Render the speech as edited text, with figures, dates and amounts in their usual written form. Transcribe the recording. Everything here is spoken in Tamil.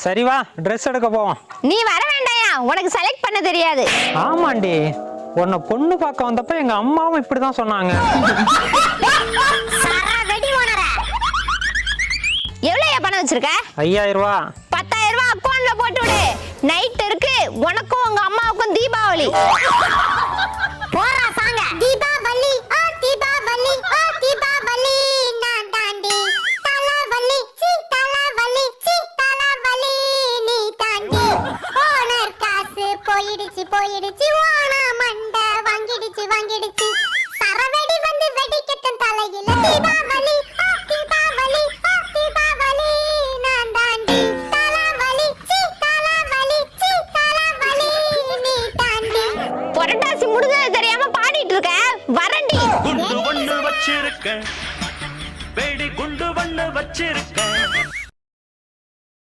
சரி வா ட்ரெஸ் எடுக்க போவோம். நீ வர வேண்டாயா, உனக்கு செலக்ட் பண்ண தெரியாது. ஆமாண்டி, உன்னை பொண்ணு பார்க்க வந்தப்ப எங்க அம்மாவும் இப்படிதான் சொன்னாங்க. எவ்வளவு பணம் வச்சிருக்க? 5000 ரூபா. 10,000 ரூபாய் அக்கௌண்ட்ல போட்டு விடு. நைட் இருக்கு, உனக்கும் உங்க அம்மாவுக்கும் தீபாவளி. போறா சாங்க. தீபாவளி ஆ தீபாவளி ஆ தீபாவளி நான் தாண்டி தலவலி சி தலவலி சி தலவலி நீ தாண்டி. ஓனர் காசு போயிடுச்சு போயிடுச்சு, ஓனா மண்ட வாங்கிடுச்சு வாங்கிடுச்சு. சரவெடி வந்து வெடிக்கட்டும் தலையில. தீபாவளி ஆ தீபாவளி ஆ தீபாவளி நான் தாண்டி தலவலி சி தலவலி சி தலவலி நீ தாண்டி. புரட்டாசி முடிஞ்சது தெரியாம பாடிட்டு இருக்க, வரண்டி. குண்டு ஒண்ணு வச்சிருக்க, வெடி குண்டு ஒண்ணு வச்சிருக்க.